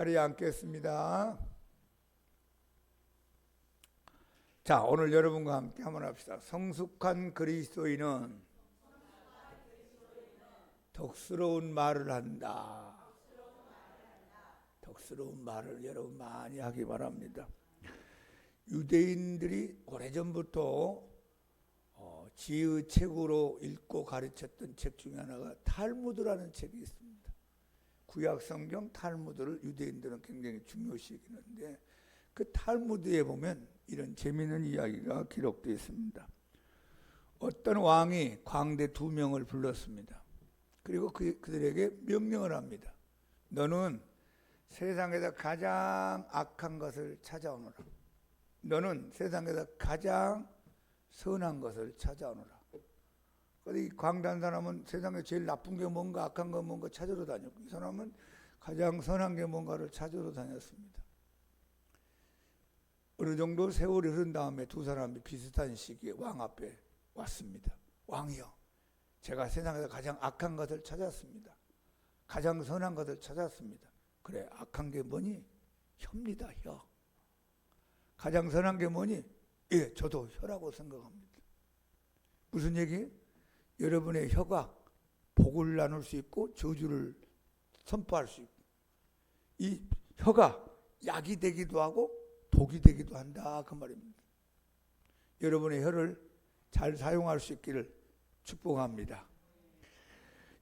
자리에 앉겠습니다. 자, 오늘 여러분과 함께 한번 합시다. 성숙한 그리스도인은 덕스러운 말을 한다. 덕스러운 말을 여러분 많이 하기 바랍니다. 유대인들이 오래전부터 지의 책으로 읽고 가르쳤던 책 중에 하나가 탈무드라는 책이 있습니다. 구약 성경 탈무드를 유대인들은 굉장히 중요시 여기는데 그 탈무드에 보면 이런 재미있는 이야기가 기록되어 있습니다. 어떤 왕이 광대 2명을 불렀습니다. 그리고 그들에게 명령을 합니다. 너는 세상에서 가장 악한 것을 찾아오너라. 너는 세상에서 가장 선한 것을 찾아오너라. 이 광대한 사람은 세상에 제일 나쁜 게 뭔가 악한 게 뭔가 찾으러 다녔고, 이 사람은 가장 선한 게 뭔가를 찾으러 다녔습니다. 어느 정도 세월이 흐른 다음에 두 사람이 비슷한 시기에 왕 앞에 왔습니다. 왕이요, 제가 세상에서 가장 악한 것을 찾았습니다. 가장 선한 것을 찾았습니다. 그래, 악한 게 뭐니? 혀입니다. 혀. 가장 선한 게 뭐니? 예, 저도 혀라고 생각합니다. 무슨 얘기? 여러분의 혀가 복을 나눌 수 있고 저주를 선포할 수 있고, 이 혀가 약이 되기도 하고 독이 되기도 한다, 그 말입니다. 여러분의 혀를 잘 사용할 수 있기를 축복합니다.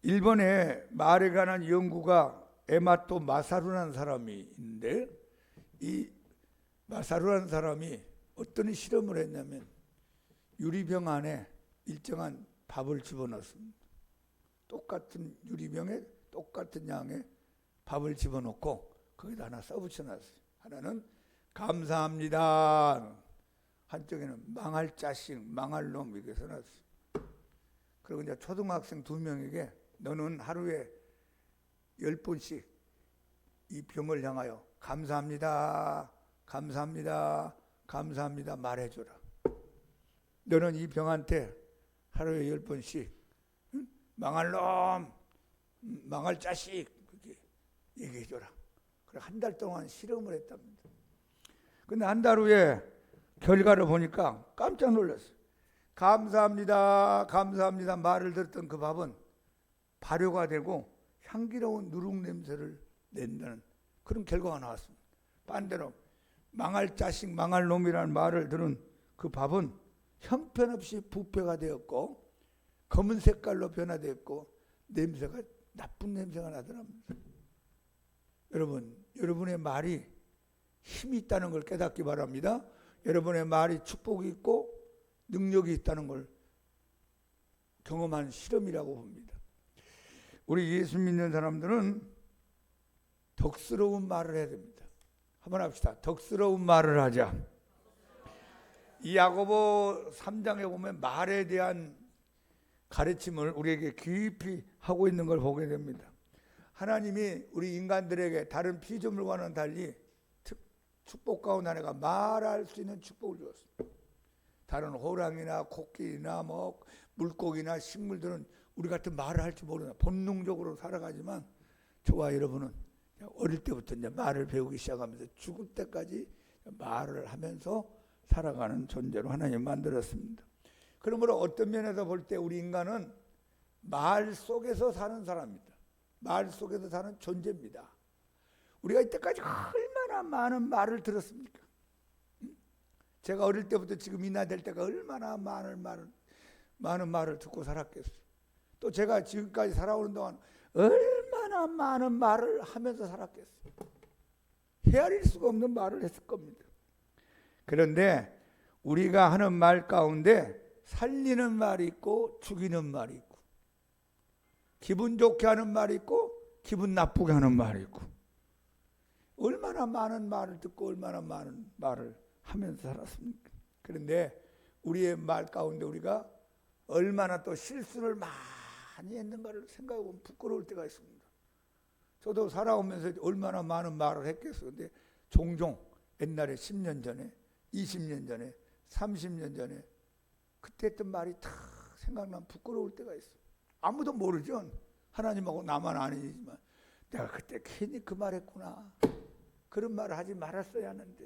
일본에 말에 관한 연구가 에마토 마사루라는 사람이 있는데, 이 마사루라는 사람이 어떤 실험을 했냐면 유리병 안에 일정한 밥을 집어넣습니다. 똑같은 유리병에 똑같은 양의 밥을 집어넣고 거기다 하나 써붙여놨어요. 하나는 감사합니다, 한쪽에는 망할 자식, 망할 놈 이렇게 써놨어요. 그리고 이제 초등학생 2명에게 너는 하루에 10번씩 이 병을 향하여 감사합니다, 감사합니다, 감사합니다 말해줘라. 너는 이 병한테 하루에 10번씩 망할 놈, 망할 자식 그렇게 얘기해줘라. 그래, 한 달 동안 실험을 했답니다. 근데 한 달 후에 결과를 보니까 깜짝 놀랐어요. 감사합니다, 감사합니다 말을 들었던 그 밥은 발효가 되고 향기로운 누룩 냄새를 낸다는 그런 결과가 나왔습니다. 반대로 망할 자식, 망할 놈이라는 말을 들은 그 밥은 형편없이 부패가 되었고 검은 색깔로 변화되었고 냄새가 나쁜 냄새가 나더랍니다. 여러분, 여러분의 말이 힘이 있다는 걸 깨닫기 바랍니다. 여러분의 말이 축복이 있고 능력이 있다는 걸 경험한 실험이라고 봅니다. 우리 예수 믿는 사람들은 덕스러운 말을 해야 됩니다. 한번 합시다. 덕스러운 말을 하자. 이 야고보 3장에 보면 말에 대한 가르침을 우리에게 깊이 하고 있는 걸 보게 됩니다. 하나님이 우리 인간들에게 다른 피조물과는 달리 축복 가운데 하나가 말할 수 있는 축복을 주었습니다. 다른 호랑이나 코끼리나 물고기나 식물들은 우리 같은 말을 할지 모르나 본능적으로 살아가지만 저와 여러분은 어릴 때부터 이제 말을 배우기 시작하면서 죽을 때까지 말을 하면서 살아가는 존재로 하나님 만들었습니다. 그러므로 어떤 면에서 볼 때 우리 인간은 말 속에서 사는 사람입니다. 말 속에서 사는 존재입니다. 우리가 이때까지 얼마나 많은 말을 들었습니까? 제가 어릴 때부터 지금 이 나이 될 때가 얼마나 많은 말을 듣고 살았겠어요. 또 제가 지금까지 살아오는 동안 얼마나 많은 말을 하면서 살았겠어요. 헤아릴 수가 없는 말을 했을 겁니다. 그런데 우리가 하는 말 가운데 살리는 말이 있고 죽이는 말이 있고, 기분 좋게 하는 말이 있고 기분 나쁘게 하는 말이 있고, 얼마나 많은 말을 듣고 얼마나 많은 말을 하면서 살았습니까? 그런데 우리의 말 가운데 우리가 얼마나 또 실수를 많이 했는가를 생각해보면 부끄러울 때가 있습니다. 저도 살아오면서 얼마나 많은 말을 했겠어요. 근데 종종 옛날에 10년 전에 20년 전에 30년 전에 그때 했던 말이 다 생각나면 부끄러울 때가 있어요. 아무도 모르죠. 하나님하고 나만 아니지만 내가 그때 괜히 그 말했구나. 그런 말을 하지 말았어야 하는데.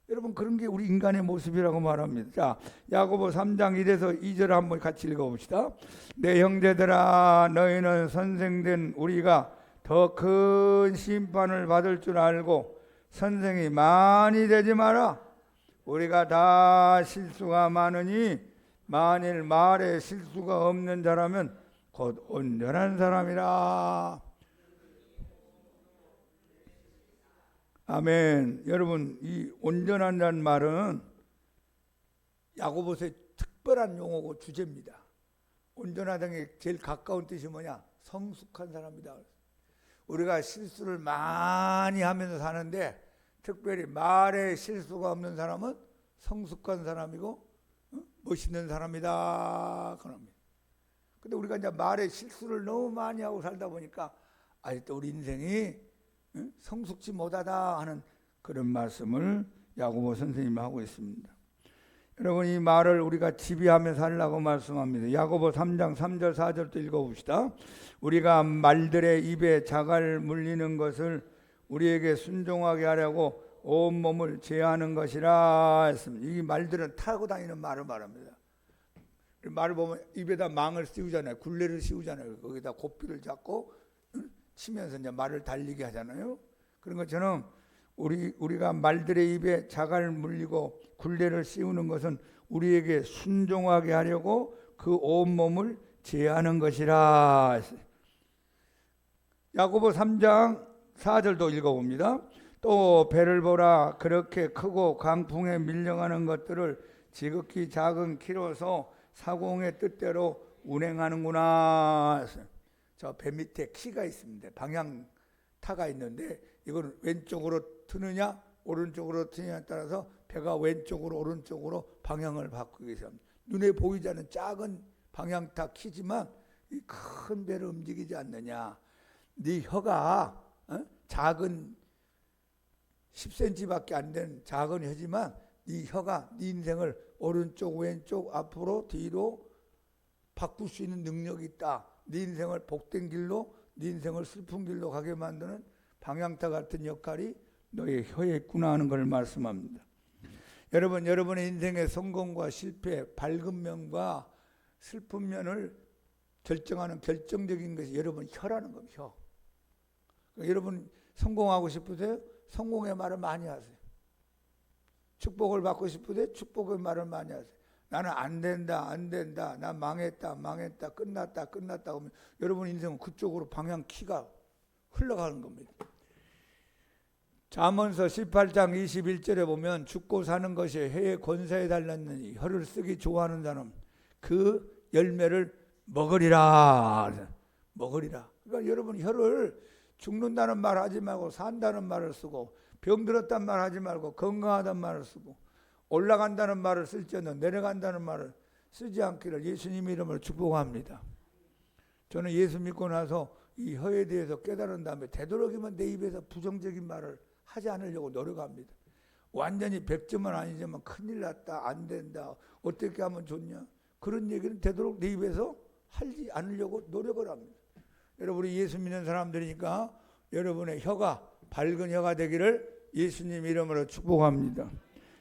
여러분, 그런 게 우리 인간의 모습이라고 말합니다. 자, 야고보 3장 1에서 2절 한번 같이 읽어봅시다. 내 형제들아, 너희는 선생된 우리가 더 큰 심판을 받을 줄 알고 선생이 많이 되지 마라. 우리가 다 실수가 많으니 만일 말에 실수가 없는 자라면 곧 온전한 사람이라. 아멘. 여러분, 이 온전한다는 말은 야고보서의 특별한 용어고 주제입니다. 온전하다는 게 제일 가까운 뜻이 뭐냐? 성숙한 사람이다. 우리가 실수를 많이 하면서 사는데 특별히 말에 실수가 없는 사람은 성숙한 사람이고 멋있는 사람이다. 그럽니다. 근데 우리가 이제 말에 실수를 너무 많이 하고 살다 보니까 아직도 우리 인생이 성숙지 못하다 하는 그런 말씀을 야고보 선생님이 하고 있습니다. 여러분, 이 말을 우리가 지비하면서 하려고 말씀합니다. 야고보 3장 3절 4절도 읽어봅시다. 우리가 말들의 입에 자갈 물리는 것을 우리에게 순종하게 하려고 온몸을 제하는 것이라 했습니다. 이 말들은 타고 다니는 말을 말합니다. 말을 보면 입에다 망을 씌우잖아요. 굴레를 씌우잖아요. 거기다 고삐를 잡고 치면서 이제 말을 달리게 하잖아요. 그런 것처럼 우리가 말들의 입에 자갈 물리고 굴레를 씌우는 것은 우리에게 순종하게 하려고 그 온몸을 제하는 것이라. 야고보 3장 4절도 읽어봅니다. 또 배를 보라. 그렇게 크고 강풍에 밀려가는 것들을 지극히 작은 키로서 사공의 뜻대로 운행하는구나. 저 배 밑에 키가 있습니다. 방향타가 있는데 이거는 왼쪽으로 트느냐 오른쪽으로 트느냐에 따라서 배가 왼쪽으로 오른쪽으로 방향을 바꾸게 됩니다. 눈에 보이지 않는 작은 방향타 키지만 이 큰 배를 움직이지 않느냐. 네 혀가 작은 10cm밖에 안 되는 작은 혀지만 네 혀가 네 인생을 오른쪽 왼쪽 앞으로 뒤로 바꿀 수 있는 능력이 있다. 네 인생을 복된 길로 네 인생을 슬픈 길로 가게 만드는 방향타 같은 역할이 너의 혀에 있구나 하는 걸 말씀합니다. 여러분, 여러분의 인생의 성공과 실패, 밝은 면과 슬픈 면을 결정하는 결정적인 것이 여러분 혀라는 겁니다. 혀. 그러니까 여러분 성공하고 싶으세요? 성공의 말을 많이 하세요. 축복을 받고 싶으세요? 축복의 말을 많이 하세요. 나는 안 된다, 안 된다, 나 망했다, 망했다, 끝났다, 끝났다 하면 여러분 인생은 그쪽으로 방향 키가 흘러가는 겁니다. 잠언서 18장 21절에 보면 죽고 사는 것이 혀의 권세에 달렸느니 혀를 쓰기 좋아하는 자는 그 열매를 먹으리라. 먹으리라. 그러니까 여러분 혀를 죽는다는 말 하지 말고 산다는 말을 쓰고 병들었단 말 하지 말고 건강하다는 말을 쓰고 올라간다는 말을 쓸지언정 내려간다는 말을 쓰지 않기를 예수님 이름으로 축복합니다. 저는 예수 믿고 나서 이 혀에 대해서 깨달은 다음에 되도록이면 내 입에서 부정적인 말을 하지 않으려고 노력합니다. 완전히 100점은 아니지만 큰일 났다, 안 된다, 어떻게 하면 좋냐, 그런 얘기는 되도록 내 입에서 하지 않으려고 노력을 합니다. 여러분, 우리 예수 믿는 사람들이니까 여러분의 혀가 밝은 혀가 되기를 예수님 이름으로 축복합니다.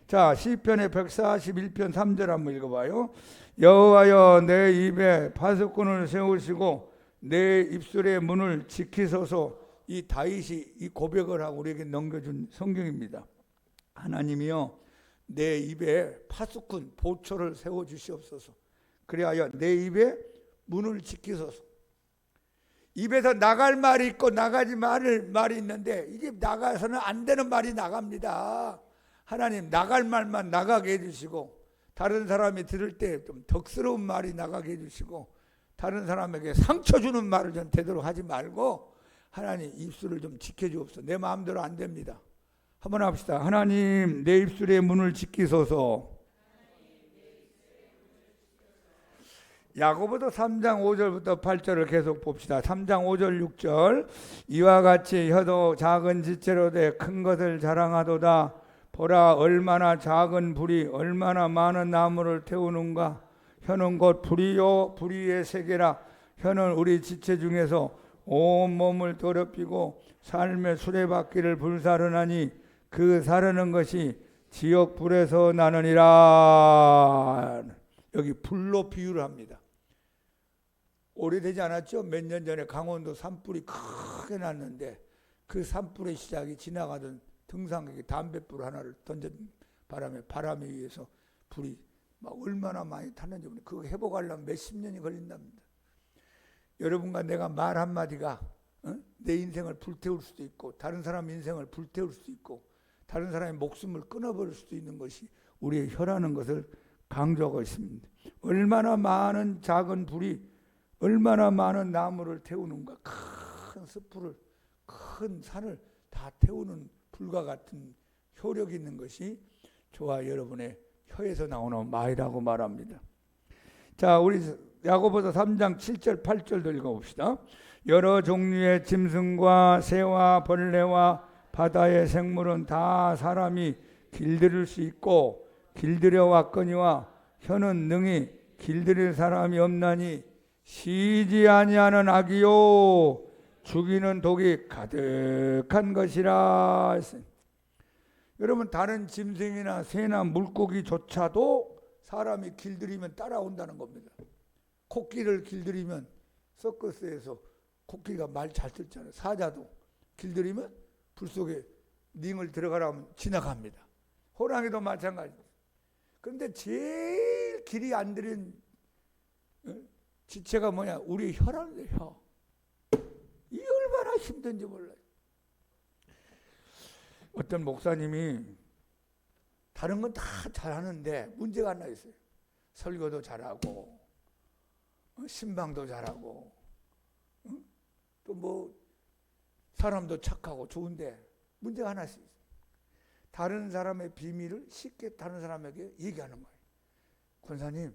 자, 시편의 141편 3절 한번 읽어봐요. 여호와여, 내 입에 파수꾼을 세우시고 내 입술의 문을 지키소서. 이 다윗이 이 고백을 하고 우리에게 넘겨준 성경입니다. 하나님이여, 내 입에 파수꾼 보초를 세워주시옵소서. 그리하여 내 입에 문을 지키소서. 입에서 나갈 말이 있고 나가지 말이 있는데 이게 나가서는 안 되는 말이 나갑니다. 하나님, 나갈 말만 나가게 해주시고 다른 사람이 들을 때 좀 덕스러운 말이 나가게 해주시고 다른 사람에게 상처 주는 말을 좀 되도록 하지 말고 하나님 입술을 좀 지켜주옵소서. 내 마음대로 안 됩니다. 한번 합시다. 하나님, 내 입술의 문을 지키소서. 야고보서 3장 5절부터 8절을 계속 봅시다. 3장 5절 6절. 이와 같이 혀도 작은 지체로 돼 큰 것을 자랑하도다. 보라, 얼마나 작은 불이 얼마나 많은 나무를 태우는가. 혀는 곧 불이요 불의의 세계라. 혀는 우리 지체 중에서 온 몸을 더럽히고 삶의 수레바퀴를 불사르나니 그 사르는 것이 지옥 불에서 나느니라. 여기 불로 비유를 합니다. 오래되지 않았죠? 몇 년 전에 강원도 산불이 크게 났는데 그 산불의 시작이 지나가던 등산객이 담뱃불 하나를 던진 바람에 바람에 의해서 불이 막 얼마나 많이 탔는지 그거 회복하려면 몇십 년이 걸린답니다. 여러분과 내가 말 한마디가 내 인생을 불태울 수도 있고 다른 사람 인생을 불태울 수도 있고 다른 사람의 목숨을 끊어버릴 수도 있는 것이 우리의 혀라는 것을 강조하고 있습니다. 얼마나 많은 작은 불이 얼마나 많은 나무를 태우는가. 큰 숯불을 큰 산을 다 태우는 불과 같은 효력이 있는 것이 저와 여러분의 혀에서 나오는 말이라고 말합니다. 자, 우리 야고보서 3장 7절 8절도 읽어봅시다. 여러 종류의 짐승과 새와 벌레와 바다의 생물은 다 사람이 길들일 수 있고 길들여 왔거니와 혀는 능히 길들일 사람이 없나니 쉬지 아니하는 악이요 죽이는 독이 가득한 것이라. 여러분, 다른 짐승이나 새나 물고기조차도 사람이 길들이면 따라온다는 겁니다. 코끼리를 길들이면 서커스에서 코끼리가 말 잘 듣잖아요. 사자도 길들이면 불 속에 링을 들어가라 하면 지나갑니다. 호랑이도 마찬가지입니다. 그런데 제일 길이 안 들인 지체가 뭐냐? 우리 혀라는 혀. 이 얼마나 힘든지 몰라요. 어떤 목사님이 다른 건 다 잘하는데 문제가 하나 있어요. 설교도 잘하고 신방도 잘하고 또 뭐 사람도 착하고 좋은데 문제가 하나 있어요. 다른 사람의 비밀을 쉽게 다른 사람에게 얘기하는 거예요. 권사님,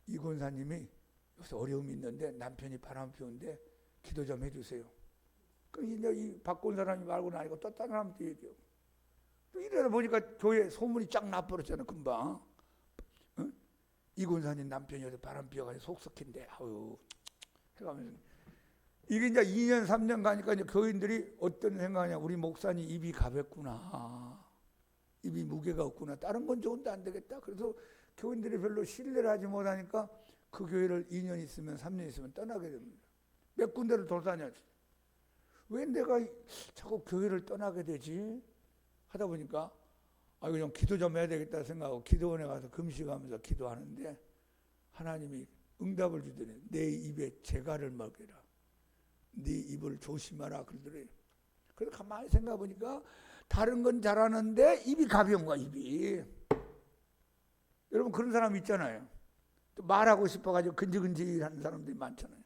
이 권사님이 요새 어려움이 있는데 남편이 바람 피우는데 기도 좀 해주세요. 이제 이 바꾼 사람이 말고는 아니고 또 다른 사람한테 얘기하고. 또 이러다 보니까 교회 소문이 쫙 나버렸잖아, 금방. 이 권사님 남편이 요새 바람 피워가지고 속썩힌데, 아유, 해가면서. 이게 이제 2년, 3년 가니까 이제 교인들이 어떤 생각하냐, 우리 목사님 입이 가볍구나. 입이 무게가 없구나. 다른 건 좋은데 안 되겠다. 그래서 교인들이 별로 신뢰를 하지 못하니까 그 교회를 2년 있으면 3년 있으면 떠나게 됩니다. 몇 군데를 돌아다녔어요. 왜 내가 자꾸 교회를 떠나게 되지? 하다 보니까 이거 좀 기도 좀 해야 되겠다 생각하고 기도원에 가서 금식하면서 기도하는데 하나님이 응답을 주더니 내 입에 재갈을 먹여라. 네 입을 조심하라 그러더래요. 그래서 가만히 생각해 보니까 다른 건 잘하는데 입이 가벼운 거야, 입이. 여러분 그런 사람 있잖아요. 또 말하고 싶어가지고 근질근질하는 사람들이 많잖아요.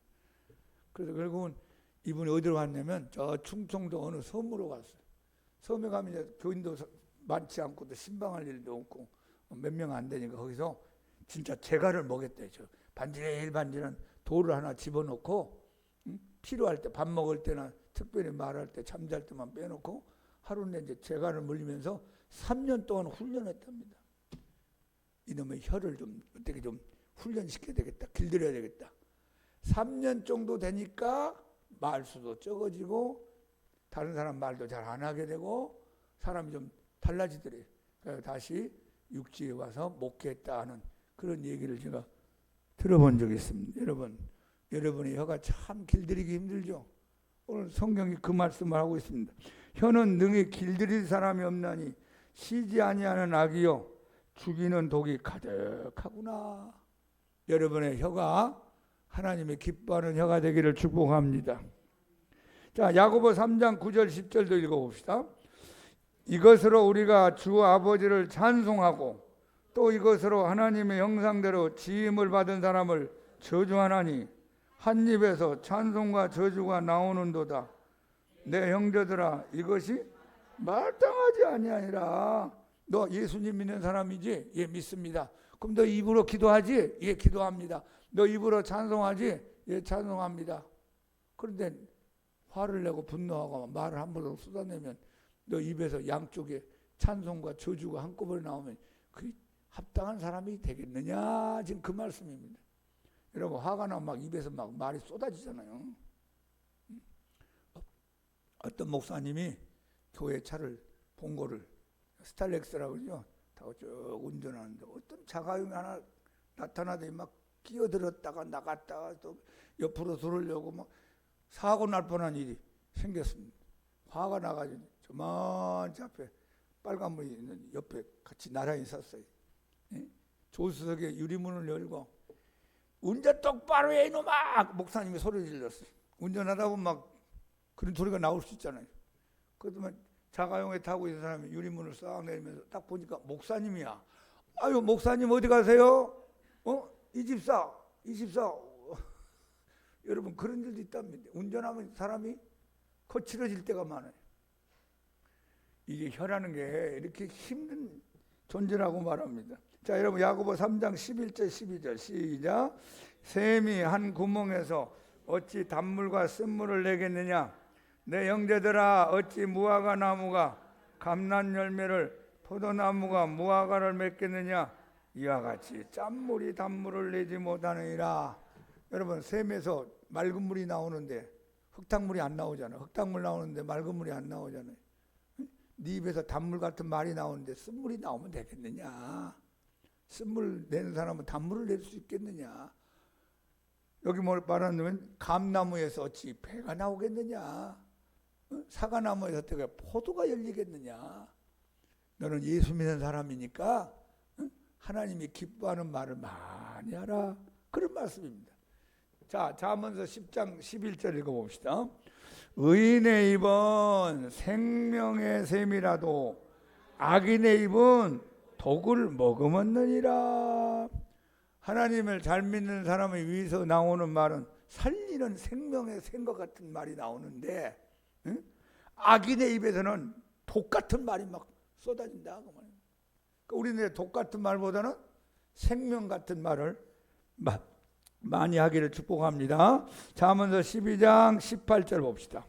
그래서 결국은 이분이 어디로 갔냐면 저 충청도 어느 섬으로 갔어요. 섬에 가면 이제 교인도 많지 않고 또 신방할 일도 없고 몇 명 안 되니까 거기서 진짜 재갈을 먹였대요. 저 반질반질한 돌을 하나 집어넣고 필요할 때 밥 먹을 때나 특별히 말할 때 잠잘 때만 빼놓고 하루는 이제 재갈을 물리면서 3년 동안 훈련했답니다. 이놈의 혀를 좀 어떻게 좀 훈련시켜야 되겠다. 길들여야 되겠다. 3년 정도 되니까 말수도 적어지고 다른 사람 말도 잘 안 하게 되고 사람이 좀 달라지더래요. 그래서 다시 육지에 와서 목회했다 하는 그런 얘기를 제가 들어본 적이 있습니다. 여러분의 혀가 참 길들이기 힘들죠. 오늘 성경이 그 말씀을 하고 있습니다. 혀는 능히 길들일 사람이 없나니 쉬지 아니하는 악이요 죽이는 독이 가득하구나. 여러분의 혀가 하나님의 기뻐하는 혀가 되기를 축복합니다. 자, 야고보 3장 9절 10절도 읽어봅시다. 이것으로 우리가 주 아버지를 찬송하고 또 이것으로 하나님의 형상대로 지음을 받은 사람을 저주하나니 한 입에서 찬송과 저주가 나오는도다. 내 형제들아, 이것이 마땅하지 아니하니라. 너 예수님 믿는 사람이지? 예, 믿습니다. 그럼 너 입으로 기도하지? 예, 기도합니다. 너 입으로 찬송하지? 예, 찬송합니다. 그런데 화를 내고 분노하고 말을 함부로 쏟아내면 너 입에서 양쪽에 찬송과 저주가 한꺼번에 나오면 그 합당한 사람이 되겠느냐? 지금 그 말씀입니다. 여러분 화가 나면 막 입에서 막 말이 쏟아지잖아요. 어떤 목사님이 교회 차를 봉고를 스타렉스라고 그러죠. 타고 쭉 운전하는데 어떤 자가용이 하나 나타나더니 막 끼어들었다가 나갔다가 또 옆으로 들으려고 막 사고 날 뻔한 일이 생겼습니다. 화가 나가지고 저만치 앞에 빨간불이 있는 옆에 같이 나란히 섰어요. 예? 조수석에 유리문을 열고 운전 똑바로 해 이놈아! 목사님이 소리 질렀어요. 운전하다 보면 막 그런 소리가 나올 수 있잖아요. 그러더만 자가용에 타고 있는 사람이 유리문을 싹 내리면서 딱 보니까 목사님이야. 아유 목사님 어디 가세요? 이 집사 여러분 그런 일도 있답니다. 운전하면 사람이 거칠어질 때가 많아요. 이게 혀라는 게 이렇게 힘든 존재라고 말합니다. 자 여러분 야고보 3장 11절 12절 시작. 샘이 한 구멍에서 어찌 단물과 쓴물을 내겠느냐. 내 형제들아 어찌 무화과 나무가 감난 열매를 포도나무가 무화과를 맺겠느냐. 이와 같이 짠물이 단물을 내지 못하느니라. 여러분 샘에서 맑은 물이 나오는데 흙탕물이 안 나오잖아요. 흙탕물 나오는데 맑은 물이 안 나오잖아요. 네 입에서 단물 같은 말이 나오는데 쓴물이 나오면 되겠느냐. 쓴물 내는 사람은 단물을 낼 수 있겠느냐. 여기 뭘 말하냐면 감나무에서 어찌 배가 나오겠느냐. 사과나무에서 어떻게 포도가 열리겠느냐. 너는 예수 믿는 사람이니까 하나님이 기뻐하는 말을 많이 하라. 그런 말씀입니다. 자, 잠언서 10장 11절 읽어봅시다. 의인의 입은 생명의 샘이라도 악인의 입은 독을 머금었느니라. 하나님을 잘 믿는 사람을 위해서 나오는 말은 살리는 생명의 샘과 같은 말이 나오는데 악인의 입에서는 독 같은 말이 막 쏟아진다. 우리는 독 같은 말보다는 생명 같은 말을 많이 하기를 축복합니다. 잠언서 12장 18절 봅시다.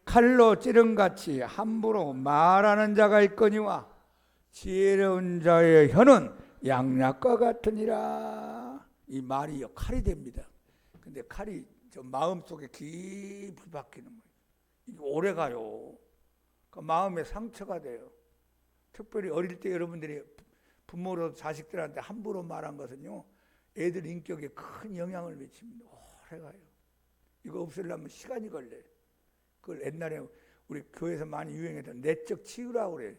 칼로 찌른같이 함부로 말하는 자가 있거니와 지혜로운 자의 혀는 양약과 같으니라. 이 말이요 칼이 됩니다. 근데 칼이 저 마음속에 깊이 박히는 거예요. 이게 오래 가요. 그 마음에 상처가 돼요. 특별히 어릴 때 여러분들이 부모로 자식들한테 함부로 말한 것은요 애들 인격에 큰 영향을 미칩니다. 오래 가요. 이거 없애려면 시간이 걸려요. 그걸 옛날에 우리 교회에서 많이 유행했던 내적 치유라고 그래요.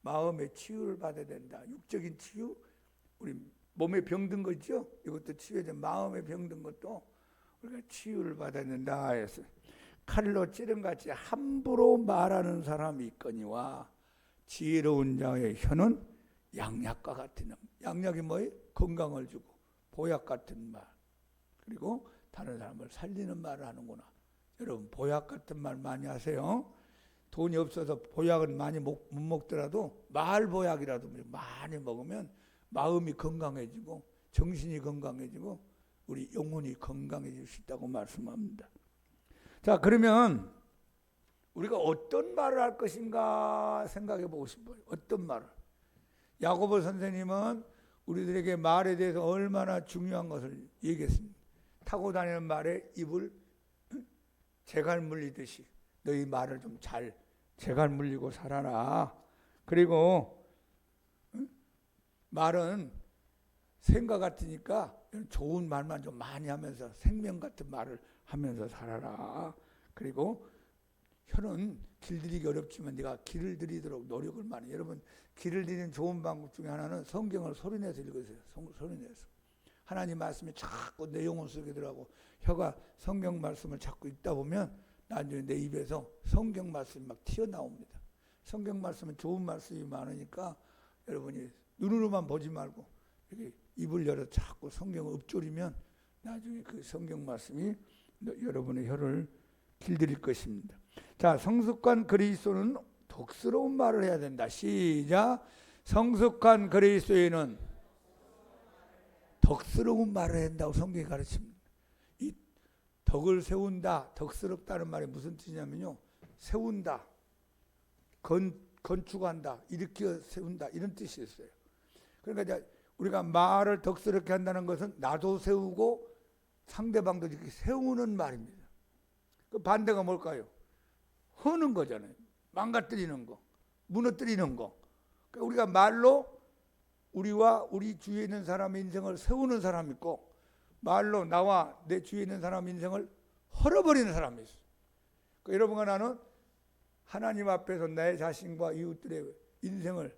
마음의 치유를 받아야 된다. 육적인 치유, 우리 몸에 병든 거 있죠? 이것도 치유해야 마음에 병든 것도 우리가 치유를 받아야 된다 해서 칼로 찌른같이 함부로 말하는 사람이 있거니와 지혜로운 자의 혀는 양약과 같은 양약이 뭐예요? 건강을 주고 보약 같은 말, 그리고 다른 사람을 살리는 말을 하는구나. 여러분 보약 같은 말 많이 하세요. 돈이 없어서 보약은 많이 못 먹더라도 말 보약이라도 많이 먹으면 마음이 건강해지고 정신이 건강해지고 우리 영혼이 건강해질 수 있다고 말씀합니다. 자 그러면 우리가 어떤 말을 할 것인가 생각해 보고 싶어요. 어떤 말을. 야고보 선생님은 우리들에게 말에 대해서 얼마나 중요한 것을 얘기했습니다. 타고 다니는 말에 입을 재갈 물리듯이 너희 말을 좀 잘 재갈 물리고 살아라. 그리고 말은 생과 같으니까 좋은 말만 좀 많이 하면서 생명 같은 말을 하면서 살아라. 그리고 혀는 길들이기 어렵지만 네가 길을 들이도록 노력을 많이. 여러분 길을 들이는 좋은 방법 중에 하나는 성경을 소리내서 읽으세요. 소리내서. 하나님 말씀이 자꾸 내 영혼 속에 들어가고 혀가 성경 말씀을 자꾸 읽다 보면 나중에 내 입에서 성경 말씀이 막 튀어나옵니다. 성경 말씀은 좋은 말씀이 많으니까 여러분이 눈으로만 보지 말고 이렇게 입을 열어 자꾸 성경을 읊조리면 나중에 그 성경 말씀이 여러분의 혀를 길들일 것입니다. 자, 성숙한 그리스도는 덕스러운 말을 해야 된다. 시작. 성숙한 그리스도인은 덕스러운 말을 해야 된다고 성경이 가르칩니다. 이 덕을 세운다, 덕스럽다는 말이 무슨 뜻이냐면요, 세운다, 건축한다, 일으켜 세운다 이런 뜻이 있어요. 그러니까 이제 우리가 말을 덕스럽게 한다는 것은 나도 세우고 상대방도 이렇게 세우는 말입니다. 그 반대가 뭘까요? 허는 거잖아요. 망가뜨리는 거, 무너뜨리는 거. 그러니까 우리가 말로 우리와 우리 주위에 있는 사람의 인생을 세우는 사람이 있고, 말로 나와 내 주위에 있는 사람의 인생을 헐어버리는 사람이 있어요. 그러니까 여러분과 나는 하나님 앞에서 내 자신과 이웃들의 인생을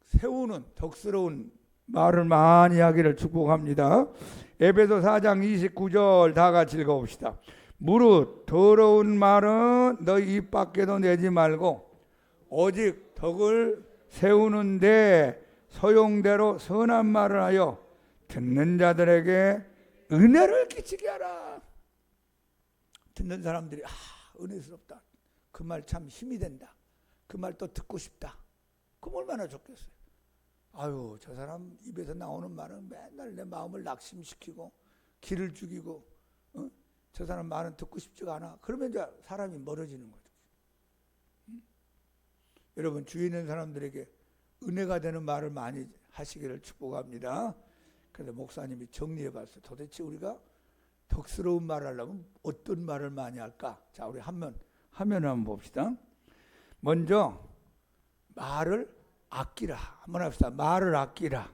세우는 덕스러운 말을 많이 하기를 축복합니다. 에베소 4장 29절 다 같이 읽어봅시다. 무릇 더러운 말은 너희 입 밖에도 내지 말고 오직 덕을 세우는데 소용대로 선한 말을 하여 듣는 자들에게 은혜를 끼치게 하라. 듣는 사람들이 은혜스럽다, 그 말 참 힘이 된다, 그 말 또 듣고 싶다, 그럼 얼마나 좋겠어요. 아유, 저 사람 입에서 나오는 말은 맨날 내 마음을 낙심시키고 기를 죽이고, 저 사람 말은 듣고 싶지가 않아. 그러면 이제 사람이 멀어지는 거죠. 여러분, 주위에 있는 사람들에게 은혜가 되는 말을 많이 하시기를 축복합니다. 그래서 목사님이 정리해 봤어요. 도대체 우리가 덕스러운 말을 하려면 어떤 말을 많이 할까? 자, 우리 화면을 한번 봅시다. 먼저 말을 아끼라. 한번 합시다. 말을 아끼라.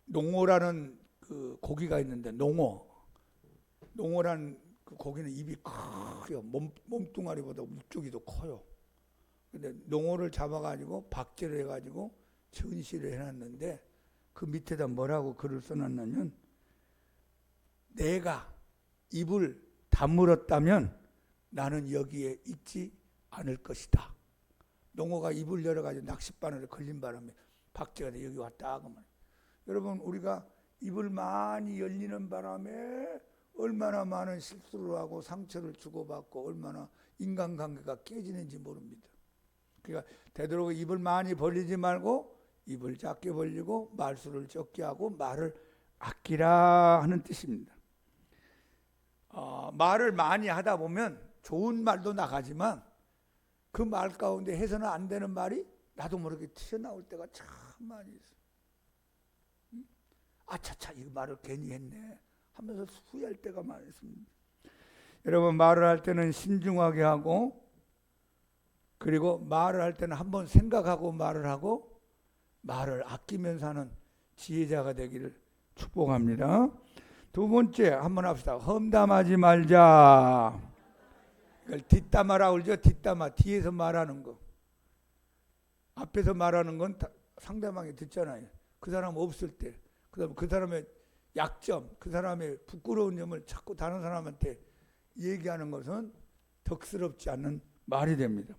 농어라는 그 고기가 있는데, 농어라는 그 고기는 입이 커요. 몸뚱아리보다 물줄기도 커요. 근데 농어를 잡아가지고 박제를 해가지고 전시를 해놨는데, 그 밑에다 뭐라고 글을 써놨냐면, 내가 입을 다물었다면 나는 여기에 있지 않을 것이다. 농어가 입을 열어가지고 낚싯바늘에 걸린 바람에 박제가 돼 여기 왔다. 그러면 여러분, 우리가 입을 많이 열리는 바람에 얼마나 많은 실수를 하고 상처를 주고받고 얼마나 인간관계가 깨지는지 모릅니다. 그러니까 되도록 입을 많이 벌리지 말고 입을 작게 벌리고 말수를 적게 하고 말을 아끼라 하는 뜻입니다. 말을 많이 하다 보면 좋은 말도 나가지만 그 말 가운데 해서는 안 되는 말이 나도 모르게 튀어나올 때가 참 많이 있어요. 아차차, 이 말을 괜히 했네 하면서 후회할 때가 많이 있습니다. 여러분, 말을 할 때는 신중하게 하고, 그리고 말을 할 때는 한번 생각하고 말을 하고, 말을 아끼면서 하는 지혜자가 되기를 축복합니다. 두 번째 한번 합시다. 험담하지 말자. 이걸 뒷담화라고 그러죠. 뒷담화, 뒤에서 말하는 거. 앞에서 말하는 건 상대방이 듣잖아요. 그 사람 없을 때, 그다음에 그 사람의 약점, 그 사람의 부끄러운 점을 자꾸 다른 사람한테 얘기하는 것은 덕스럽지 않는 말이 됩니다.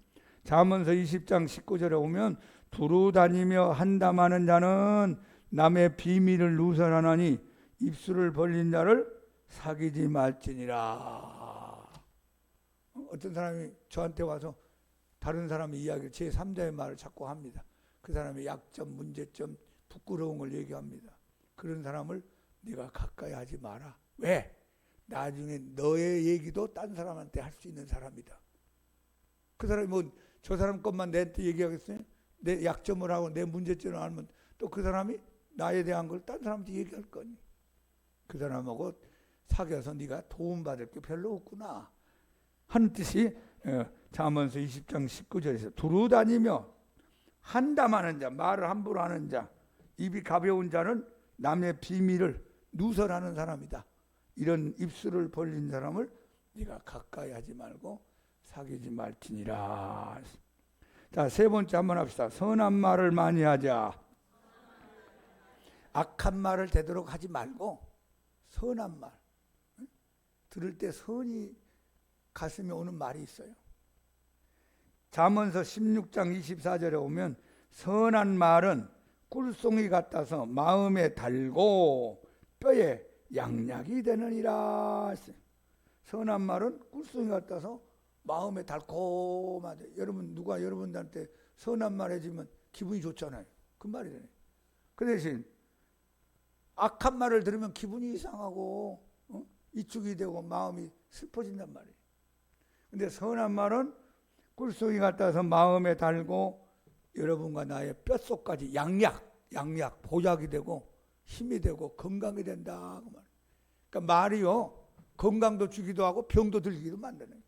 잠언서 20장 19절에 오면 두루 다니며 한담하는 자는 남의 비밀을 누설하나니 입술을 벌린 자를 사귀지 말지니라. 어떤 사람이 저한테 와서 다른 사람의 이야기를, 제3자의 말을 자꾸 합니다. 그 사람의 약점, 문제점, 부끄러운 걸 얘기합니다. 그런 사람을 네가 가까이 하지 마라. 왜? 나중에 너의 얘기도 딴 사람한테 할 수 있는 사람이다. 그 사람이 뭐 저 사람 것만 내한테 얘기하겠어요? 내 약점을 하고 내 문제점을 알면 또 그 사람이 나에 대한 걸 딴 사람한테 얘기할 거니. 그 사람하고 사귀어서 네가 도움받을 게 별로 없구나 하는 뜻이 잠언서 20장 19절에서 두루 다니며 한담하는 자, 말을 함부로 하는 자, 입이 가벼운 자는 남의 비밀을 누설하는 사람이다. 이런 입술을 벌린 사람을 네가 가까이 하지 말고 사귀지 말지니라. 자, 세 번째 한번 합시다. 선한 말을 많이 하자. 악한 말을 되도록 하지 말고 선한 말, 들을 때 선이 가슴에 오는 말이 있어요. 잠언서 16장 24절에 오면 선한 말은 꿀송이 같아서 마음에 달고 뼈에 양약이 되느니라. 선한 말은 꿀송이 같아서 마음에 달콤하대. 여러분, 누가 여러분들한테 선한 말 해주면 기분이 좋잖아요. 그 말이잖아요. 그 대신 악한 말을 들으면 기분이 이상하고 이축이 되고 마음이 슬퍼진단 말이에요. 근데 선한 말은 꿀송이 같아서 마음에 달고 여러분과 나의 뼛속까지 양약, 보약이 되고 힘이 되고 건강이 된다. 그 말. 그러니까 말이요, 건강도 주기도 하고 병도 들기도 만드는.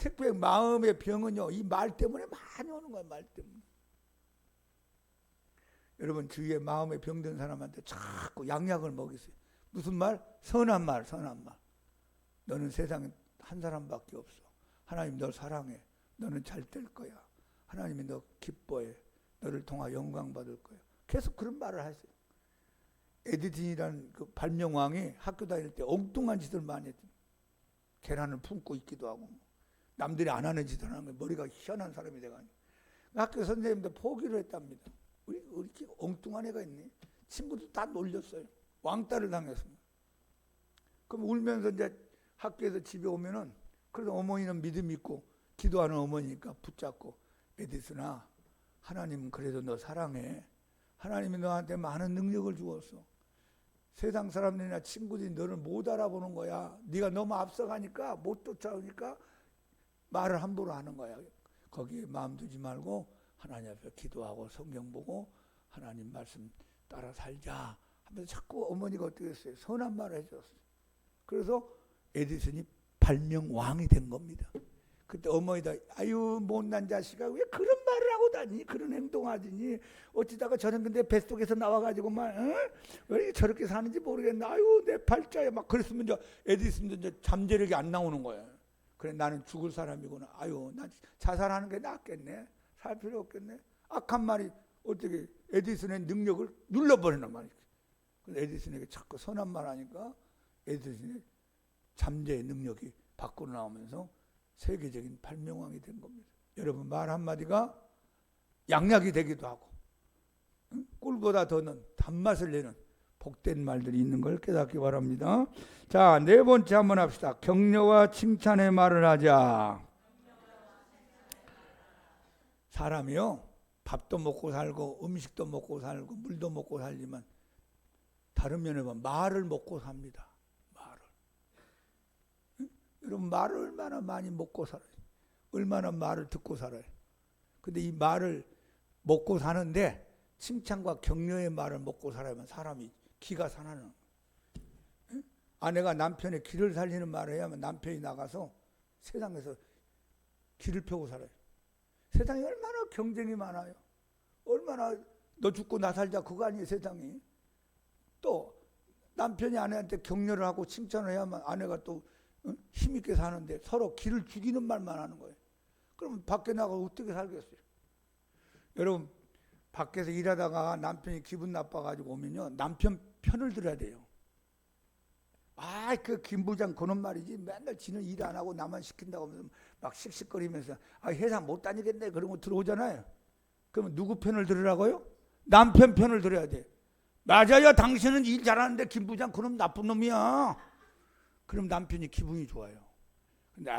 특별히 마음의 병은요, 이 말 때문에 많이 오는 거예요. 말 때문에. 여러분 주위에 마음에 병든 사람한테 자꾸 양약을 먹이세요. 무슨 말? 선한 말, 선한 말. 너는 세상에 한 사람밖에 없어. 하나님 널 사랑해. 너는 잘 될 거야. 하나님이 너 기뻐해. 너를 통하 영광 받을 거야. 계속 그런 말을 하세요. 에디슨이라는 그 발명왕이 학교 다닐 때 엉뚱한 짓을 많이 했죠. 계란을 품고 있기도 하고 남들이 안 하는 짓을 하는 거예요. 머리가 희한한 사람이 돼가지고 학교 선생님도 포기를 했답니다. 우리 이렇게 엉뚱한 애가 있네. 친구도 다 놀렸어요. 왕따를 당했습니다. 그럼 울면서 이제 학교에서 집에 오면은 그래도 어머니는 믿음 있고 기도하는 어머니니까 붙잡고 에디슨아, 하나님은 그래도 너 사랑해. 하나님이 너한테 많은 능력을 주었어. 세상 사람들이나 친구들이 너를 못 알아보는 거야. 네가 너무 앞서가니까 못 쫓아오니까 말을 함부로 하는 거야. 거기에 마음 두지 말고 하나님 앞에 기도하고 성경 보고 하나님 말씀 따라 살자 하면서 자꾸 어머니가 어떻게 했어요? 선한 말을 해줬어요. 그래서 에디슨이 발명왕이 된 겁니다. 그때 어머니다, 아유 못난 자식아 왜 그런 말을 하고 다니, 그런 행동하더니 어찌다가 저는 근데 뱃속에서 나와가지고 막 왜 저렇게 사는지 모르겠네. 아유 내 팔자야 막 그랬으면 이제 에디슨도 이제 잠재력이 안 나오는 거예요. 그래 나는 죽을 사람이구나. 아유 난 자살하는 게 낫겠네. 살 필요 없겠네. 악한 말이 어떻게 에디슨의 능력을 눌러버리는 말이죠. 그래서 에디슨에게 자꾸 선한 말 하니까 에디슨의 잠재의 능력이 밖으로 나오면서 세계적인 발명왕이 된 겁니다. 여러분 말 한마디가 양약이 되기도 하고 꿀보다 더는 단맛을 내는 복된 말들이 있는 걸 깨닫기 바랍니다. 자, 네 번째 한번 합시다. 격려와 칭찬의 말을 하자. 사람이요 밥도 먹고 살고 음식도 먹고 살고 물도 먹고 살지만 다른 면에 보면 말을 먹고 삽니다. 여러분 말을 얼마나 많이 먹고 살아요. 얼마나 말을 듣고 살아요. 근데 이 말을 먹고 사는데 칭찬과 격려의 말을 먹고 살아야만 사람이 기가 살아나는 거예요. 아내가 남편의 기를 살리는 말을 해야만 남편이 나가서 세상에서 기를 펴고 살아요. 세상에 얼마나 경쟁이 많아요. 얼마나 너 죽고 나 살자 그거 아니에요 세상이. 또 남편이 아내한테 격려를 하고 칭찬을 해야만 아내가 또 힘있게 사는데 서로 기를 죽이는 말만 하는 거예요. 그러면 밖에 나가서 어떻게 살겠어요? 여러분 밖에서 일하다가 남편이 기분 나빠가지고 오면요 남편 편을 들어야 돼요. 아, 그 김 부장 그런 말이지 맨날 지는 일 안 하고 나만 시킨다고 하면서 막 씩씩거리면서 아 회사 못 다니겠네 그런 거 들어오잖아요. 그러면 누구 편을 들으라고요? 남편 편을 들어야 돼. 맞아요, 당신은 일 잘하는데 김 부장 그럼 나쁜 놈이야. 그럼 남편이 기분이 좋아요. 근데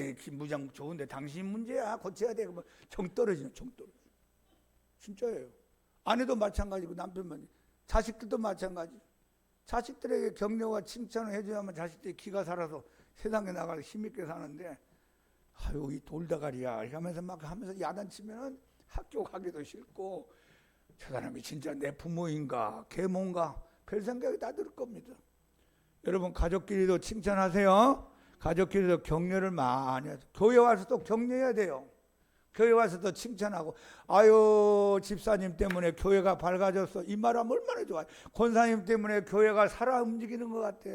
에이 김 부장 좋은데 당신 문제야 고쳐야 돼. 그러면 정 떨어지는 정 떨어져. 진짜예요. 아내도 마찬가지고 남편만 자식들도 마찬가지. 자식들에게 격려와 칭찬을 해줘야만 자식들이 기가 살아서 세상에 나가서 힘있게 사는데 아유 이 돌다가리야 이러면서 막 하면서 야단치면 학교 가기도 싫고 저 사람이 진짜 내 부모인가 계모인가 별 생각이 다 들 겁니다. 여러분 가족끼리도 칭찬하세요. 가족끼리도 격려를 많이 하세요. 교회 와서도 격려해야 돼요. 교회 와서도 칭찬하고 아유 집사님 때문에 교회가 밝아졌어 이 말하면 얼마나 좋아요. 권사님 때문에 교회가 살아 움직이는 것 같아.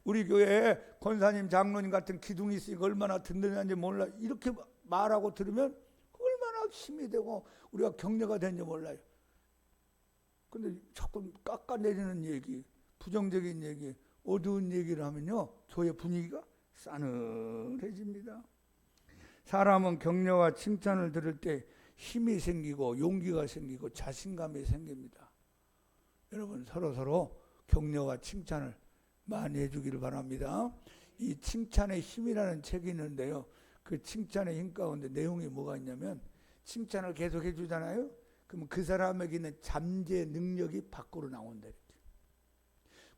우리 교회에 권사님 장로님 같은 기둥이 있으니까 얼마나 든든한지 몰라. 이렇게 말하고 들으면 얼마나 힘이 되고 우리가 격려가 되는지 몰라요. 근데 자꾸 깎아내리는 얘기 부정적인 얘기 어두운 얘기를 하면요 교회 분위기가 싸늘해집니다. 사람은 격려와 칭찬을 들을 때 힘이 생기고 용기가 생기고 자신감이 생깁니다. 여러분 서로 격려와 칭찬을 많이 해주기를 바랍니다. 이 칭찬의 힘이라는 책이 있는데요. 그 칭찬의 힘 가운데 내용이 뭐가 있냐면 칭찬을 계속 해주잖아요. 그럼 그 사람에게 있는 잠재 능력이 밖으로 나온다.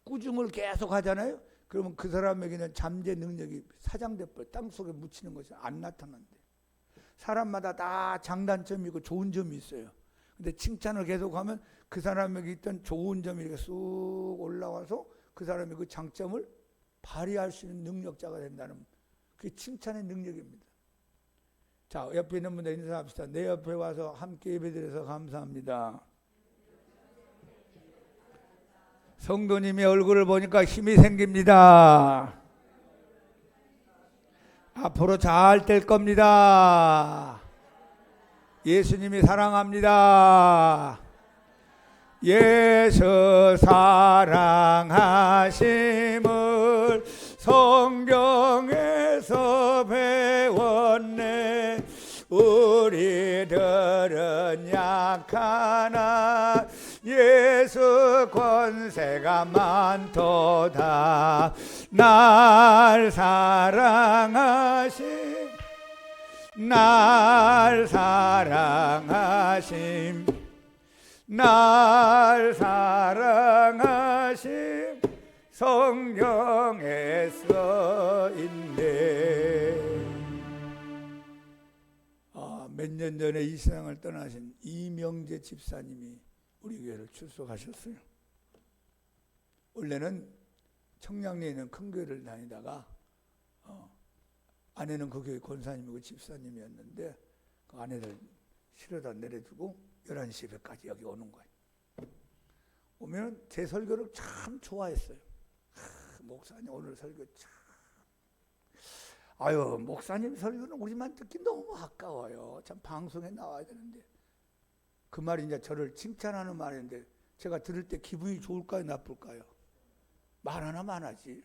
꾸중을 계속 하잖아요. 그러면 그 사람에게는 잠재 능력이 사장돼버려 땅속에 묻히는 것이 안 나타난대. 사람마다 다 장단점이고 좋은 점이 있어요. 근데 칭찬을 계속하면 그 사람에게 있던 좋은 점이 이렇게 쑥 올라와서 그 사람이 그 장점을 발휘할 수 있는 능력자가 된다는 그게 칭찬의 능력입니다. 자, 옆에 있는 분들 인사합시다. 내 옆에 와서 함께 예배드려서 감사합니다. 성도님의 얼굴을 보니까 힘이 생깁니다. 앞으로 잘 될 겁니다. 예수님이 사랑합니다. 예수 사랑하심을 성경에서 배웠네. 우리들은 약하나 예수 권세가 많도다. 날 사랑하심 날 사랑하심 날 사랑하심 성경에 써있네. 몇 년 전에 이 세상을 떠나신 이명재 집사님이 우리 교회를 출석하셨어요. 원래는 청량리에 있는 큰 교회를 다니다가 아내는 그 교회 권사님이고 집사님이었는데 그 아내를 실어다 내려주고 11시 예배까지 여기 오는 거예요. 오면 제 설교를 참 좋아했어요. 목사님 오늘 설교 참, 아유 목사님 설교는 우리만 듣기 너무 아까워요. 참 방송에 나와야 되는데. 그 말이 이제 저를 칭찬하는 말인데 제가 들을 때 기분이 좋을까요 나쁠까요? 말하나 말하지.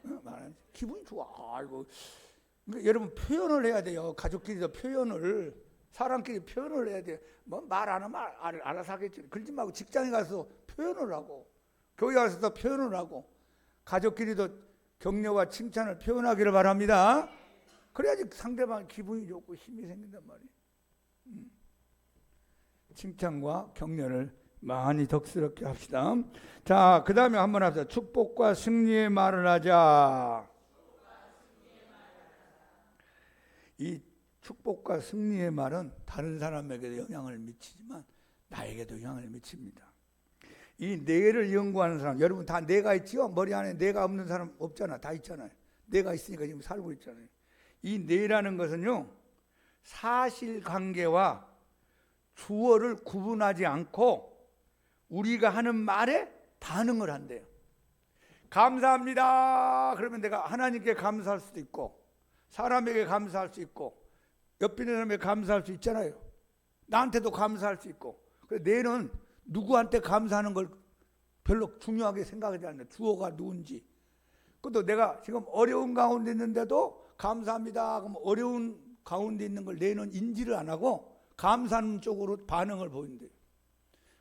말하지. 기분이 좋아. 아이고. 그러니까 여러분 표현을 해야 돼요. 가족끼리도 표현을, 사람끼리 표현을 해야 돼. 뭐 말 안 하면 알아서 하겠지. 그러지 말고 직장에 가서 표현을 하고, 교회 가서도 표현을 하고, 가족끼리도 격려와 칭찬을 표현하기를 바랍니다. 그래야지 상대방 기분이 좋고 힘이 생긴단 말이에요. 칭찬과 격려를 많이 덕스럽게 합시다. 자, 그 다음에 한번 합시다. 축복과 승리의 말을 하자. 이 축복과 승리의 말은 다른 사람에게도 영향을 미치지만 나에게도 영향을 미칩니다. 이 뇌를 연구하는 사람, 여러분 다 뇌가 있지요? 머리 안에 뇌가 없는 사람 없잖아. 다 있잖아요. 뇌가 있으니까 지금 살고 있잖아요. 이 뇌라는 것은요, 사실관계와 주어를 구분하지 않고 우리가 하는 말에 반응을 한대요. 감사합니다. 그러면 내가 하나님께 감사할 수도 있고 사람에게 감사할 수 있고 옆에 있는 사람에게 감사할 수 있잖아요. 나한테도 감사할 수 있고. 그래서 뇌는 누구한테 감사하는 걸 별로 중요하게 생각하지 않는 주어가 누군지. 그것도 내가 지금 어려운 가운데 있는데도 감사합니다. 그럼 어려운 가운데 있는 걸 뇌는 인지를 안 하고 감사하는 쪽으로 반응을 보인대요.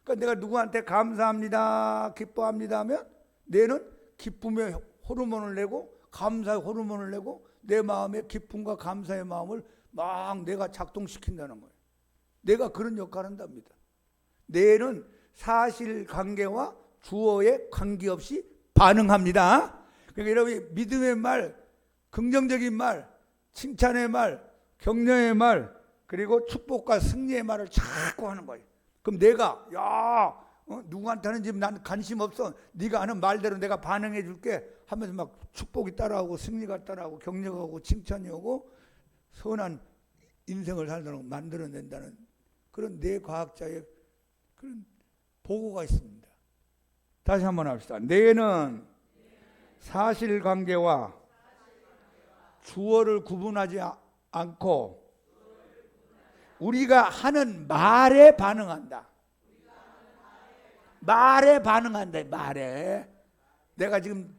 그러니까 내가 누구한테 감사합니다, 기뻐합니다 하면 뇌는 기쁨의 호르몬을 내고 감사의 호르몬을 내고 내 마음에 기쁨과 감사의 마음을 막 내가 작동시킨다는 거예요. 내가 그런 역할을 한답니다. 뇌는 사실관계와 주어에 관계없이 반응합니다. 그러니까 여러분이 믿음의 말, 긍정적인 말, 칭찬의 말, 격려의 말, 그리고 축복과 승리의 말을 자꾸 하는 거예요. 그럼 내가 누구한테 하는지 난 관심 없어. 네가 하는 말대로 내가 반응해 줄게 하면서 막 축복이 따라오고 승리가 따라오고 격려가 오고 칭찬이 오고 선한 인생을 살도록 만들어낸다는 그런 뇌과학자의 그런 보고가 있습니다. 다시 한번 합시다. 뇌는 사실관계와 주어를 구분하지 않고 우리가 하는 말에 반응한다. 말에 반응한다. 말에. 내가 지금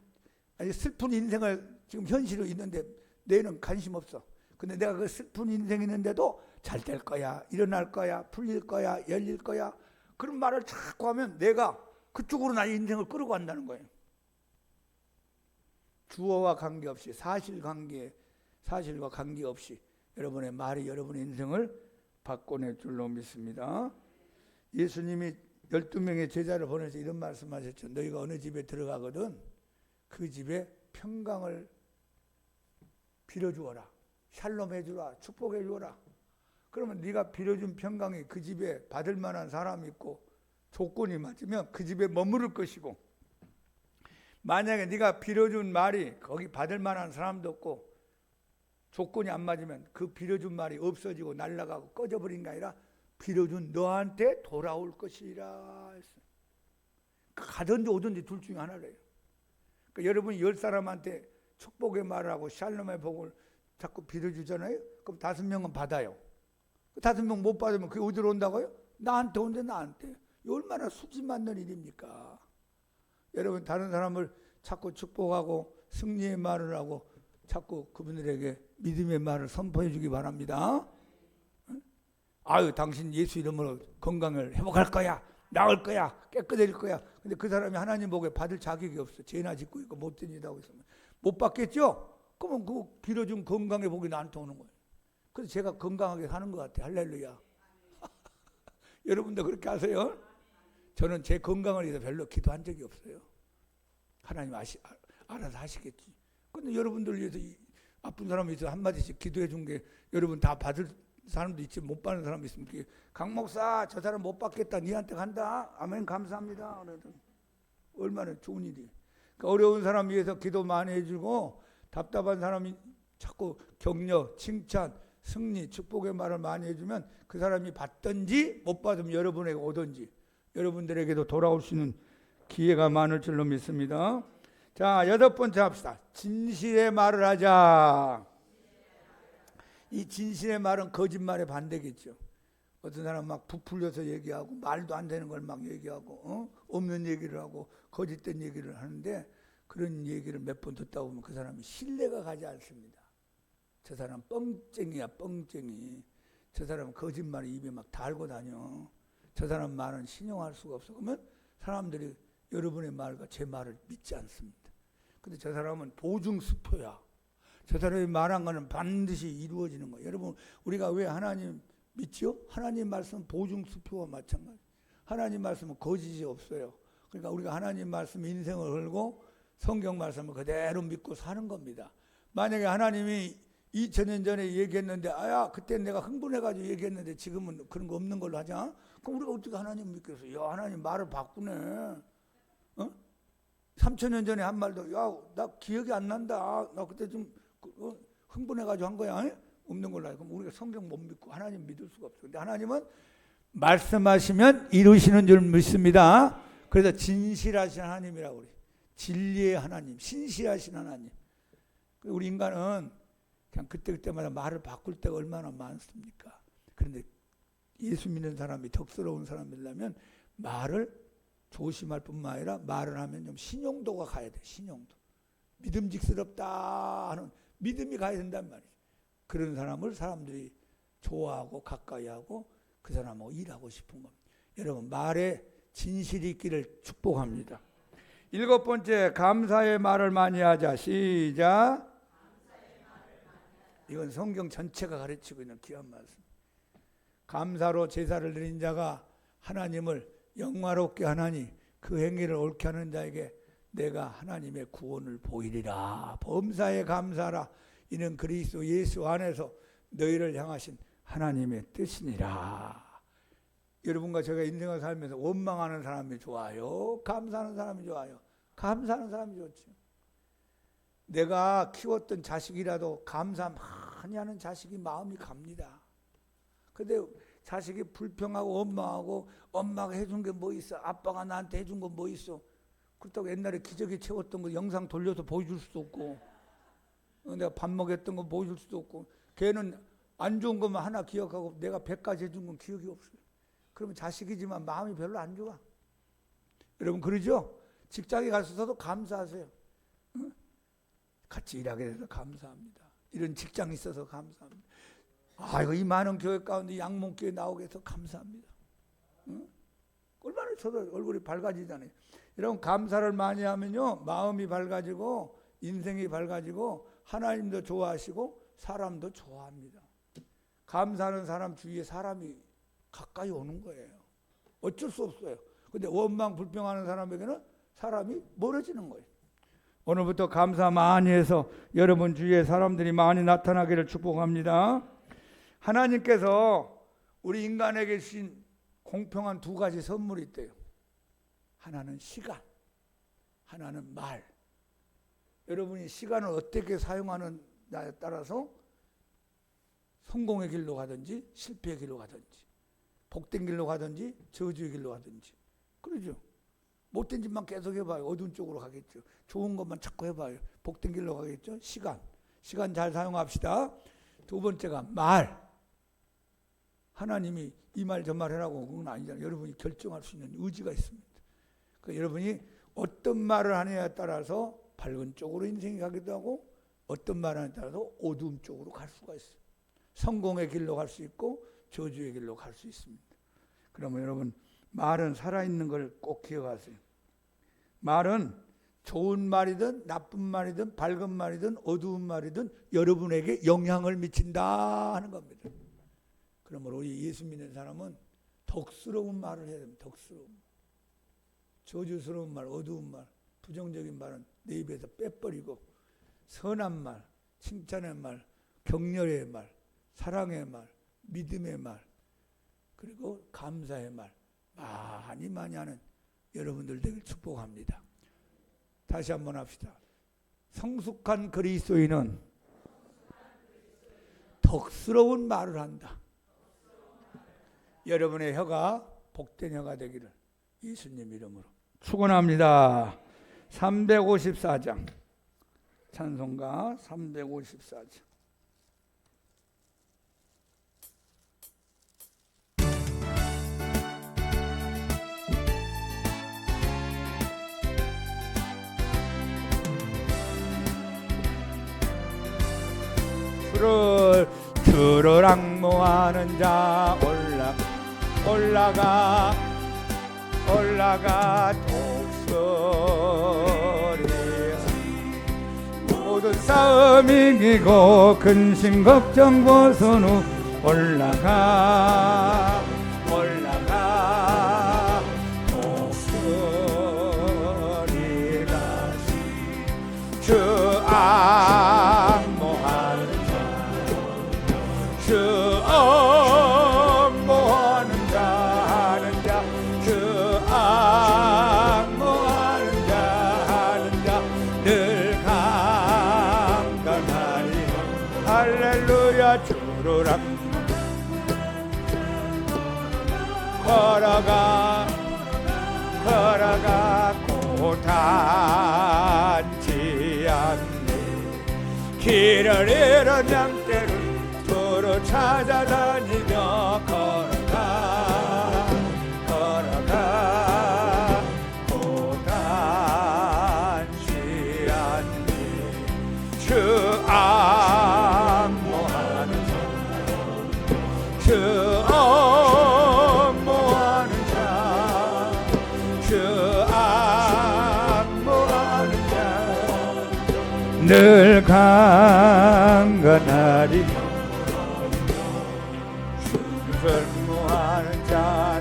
슬픈 인생을 지금 현실로 있는데 뇌는 관심 없어. 근데 내가 그 슬픈 인생 있는데도 잘 될 거야, 일어날 거야, 풀릴 거야, 열릴 거야, 그런 말을 자꾸 하면 내가 그쪽으로 나의 인생을 끌고 간다는 거예요. 주어와 관계없이 사실과 관계없이 여러분의 말이 여러분의 인생을 바꿔낼 줄로 믿습니다. 예수님이 12명의 제자를 보내서 이런 말씀하셨죠. 너희가 어느 집에 들어가거든 그 집에 평강을 빌어주어라. 샬롬 해주라. 축복해 주어라. 그러면 네가 빌어준 평강이 그 집에 받을 만한 사람이 있고 조건이 맞으면 그 집에 머무를 것이고, 만약에 네가 빌어준 말이 거기 받을 만한 사람도 없고 조건이 안 맞으면 그 빌어준 말이 없어지고 날아가고 꺼져버린 게 아니라 빌어준 너한테 돌아올 것이라 했어요. 가든지 오든지 둘 중에 하나래요. 그러니까 여러분이 10사람한테 축복의 말을 하고 샬롬의 복을 자꾸 빌어주잖아요. 그럼 5명은 받아요. 5명 못 받으면 그게 어디로 온다고요? 나한테 온대. 나한테. 얼마나 수지 맞는 일입니까? 여러분 다른 사람을 자꾸 축복하고 승리의 말을 하고 자꾸 그분들에게 믿음의 말을 선포해 주기 바랍니다. 아유 당신 예수 이름으로 건강을 회복할 거야, 나을 거야, 깨끗해질 거야. 근데 그 사람이 하나님 복에 받을 자격이 없어. 죄나 짓고 있고 못된 일 하고 있으면 못 받겠죠? 그러면 그 빌어준 건강의 복이 나한테 오는 거예요. 그래서 제가 건강하게 사는 것 같아요. 할렐루야. 여러분도 그렇게 하세요? 저는 제 건강을 위해서 별로 기도한 적이 없어요. 하나님 알아서 하시겠지. 근데 여러분들 위해서 아픈 사람이 있어 한마디씩 기도해 준 게 여러분 다 받을 사람도 있지 못 받는 사람도 있으면 강 목사 저 사람 못 받겠다 니한테 간다. 아멘 감사합니다. 얼마나 좋은 일이. 그러니까 어려운 사람 위해서 기도 많이 해주고 답답한 사람이 자꾸 격려, 칭찬, 승리, 축복의 말을 많이 해주면 그 사람이 받든지 못 받으면 여러분에게 오든지 여러분들에게도 돌아올 수 있는 기회가 많을 줄로 믿습니다. 자, 8번째 합시다. 진실의 말을 하자. 이 진실의 말은 거짓말의 반대겠죠. 어떤 사람 막 부풀려서 얘기하고 말도 안 되는 걸 막 얘기하고 없는 얘기를 하고 거짓된 얘기를 하는데 그런 얘기를 몇 번 듣다 보면 그 사람이 신뢰가 가지 않습니다. 저 사람 뻥쟁이야 뻥쟁이. 저 사람 거짓말을 입에 막 달고 다녀. 저 사람 말은 신용할 수가 없어. 그러면 사람들이 여러분의 말과 제 말을 믿지 않습니다. 근데 저 사람은 보증수표야. 저 사람이 말한 거는 반드시 이루어지는 거예요. 여러분 우리가 왜 하나님 믿죠? 하나님 말씀은 보증수표와 마찬가지. 하나님 말씀은 거짓이 없어요. 그러니까 우리가 하나님 말씀 인생을 걸고 성경 말씀을 그대로 믿고 사는 겁니다. 만약에 하나님이 2000년 전에 얘기했는데 아야 그때 내가 흥분해가지고 얘기했는데 지금은 그런 거 없는 걸로 하자. 그럼 우리가 어떻게 하나님 믿겠어? 야 하나님 말을 바꾸네. 3000년 전에 한 말도 야 나 기억이 안 난다. 나 그때 좀 흥분해가지고 한 거야. 없는 걸로 하자. 그럼 우리가 성경 못 믿고 하나님 믿을 수가 없어. 근데 하나님은 말씀하시면 이루시는 줄 믿습니다. 그래서 진실하신 하나님이라고 그래요. 진리의 하나님, 신실하신 하나님. 우리 인간은 그냥 그때마다 말을 바꿀 때가 얼마나 많습니까? 그런데 예수 믿는 사람이 덕스러운 사람이라면 말을 조심할 뿐만 아니라 말을 하면 좀 신용도가 가야 돼. 신용도. 믿음직스럽다 하는 믿음이 가야 된단 말이죠. 그런 사람을 사람들이 좋아하고 가까이하고 그 사람하고 일하고 싶은 겁니다. 여러분 말에 진실이 있기를 축복합니다. 7번째 감사의 말을 많이 하자. 시작. 이건 성경 전체가 가르치고 있는 귀한 말씀. 감사로 제사를 드린 자가 하나님을 영화롭게 하나니 그 행위를 옳게 하는 자에게 내가 하나님의 구원을 보이리라. 범사에 감사라. 이는 그리스도 예수 안에서 너희를 향하신 하나님의 뜻이니라. 여러분과 제가 인생을 살면서 원망하는 사람이 좋아요? 감사하는 사람이 좋아요? 감사하는 사람이 좋죠. 내가 키웠던 자식이라도 감사 많이 하는 자식이 마음이 갑니다. 근데 자식이 불평하고 원망하고 엄마가 해준 게 뭐 있어? 아빠가 나한테 해준 거 뭐 있어? 그렇다고 옛날에 기저귀 채웠던 거 영상 돌려서 보여줄 수도 없고 내가 밥 먹였던 거 보여줄 수도 없고 걔는 안 좋은 것만 하나 기억하고 내가 100가지 해준 건 기억이 없어요. 그러면 자식이지만 마음이 별로 안 좋아. 여러분 그러죠? 직장에 가서도 감사하세요. 응? 같이 일하게 돼서 감사합니다. 이런 직장이 있어서 감사합니다. 아이고 이 많은 교회 가운데 양문교회 나오게 해서 감사합니다. 응? 얼마나 저도 얼굴이 밝아지잖아요. 여러분 감사를 많이 하면요 마음이 밝아지고 인생이 밝아지고 하나님도 좋아하시고 사람도 좋아합니다. 감사하는 사람 주위에 사람이 가까이 오는 거예요. 어쩔 수 없어요. 근데 원망 불평하는 사람에게는 사람이 멀어지는 거예요. 오늘부터 감사 많이 해서 여러분 주위에 사람들이 많이 나타나기를 축복합니다. 하나님께서 우리 인간에게 주신 공평한 2가지 선물이 있대요. 하나는 시간, 하나는 말. 여러분이 시간을 어떻게 사용하느냐에 따라서 성공의 길로 가든지 실패의 길로 가든지 복된 길로 가든지 저주의 길로 가든지. 그러죠. 못된 짓만 계속 해봐요. 어두운 쪽으로 가겠죠. 좋은 것만 자꾸 해봐요. 복된 길로 가겠죠. 시간 잘 사용합시다. 두 번째가 말. 하나님이 이 말 저 말 해라고 그건 아니잖아요. 여러분이 결정할 수 있는 의지가 있습니다. 그러니까 여러분이 어떤 말을 하느냐에 따라서 밝은 쪽으로 인생이 가기도 하고 어떤 말을 하느냐에 따라서 어두움 쪽으로 갈 수가 있어요. 성공의 길로 갈 수 있고 저주의 길로 갈 수 있습니다. 그러면 여러분 말은 살아있는 걸 꼭 기억하세요. 말은 좋은 말이든 나쁜 말이든 밝은 말이든 어두운 말이든 여러분에게 영향을 미친다 하는 겁니다. 그러므로 우리 예수 믿는 사람은 덕스러운 말을 해야 됩니다. 덕스러운 말. 저주스러운 말, 어두운 말, 부정적인 말은 내 입에서 빼버리고 선한 말, 칭찬의 말, 격려의 말, 사랑의 말, 믿음의 말, 그리고 감사의 말 많이 하는 여러분들 되길 축복합니다. 다시 한번 합시다. 성숙한 그리스도인은 덕스러운 말을 한다. 여러분의 혀가 복된 혀가 되기를 예수님 이름으로 축원합니다. 354장 찬송가 354장. 주를 앙모하는 자 올라가 독수리 모든 싸움 이기고 근심 걱정 벗은 후 올라가 독수리가 주 앙모하는 주 앙모하는 자 주 앙모하는 자 늘 강건하리 할렐루야. 주를 걸어가 고단치 않네. 길을 잃은 양떼를 주로 찾아다니며 걸어가 고단치 않네. 주 앙모하는 늘 강건하리. 슬퍼하는 자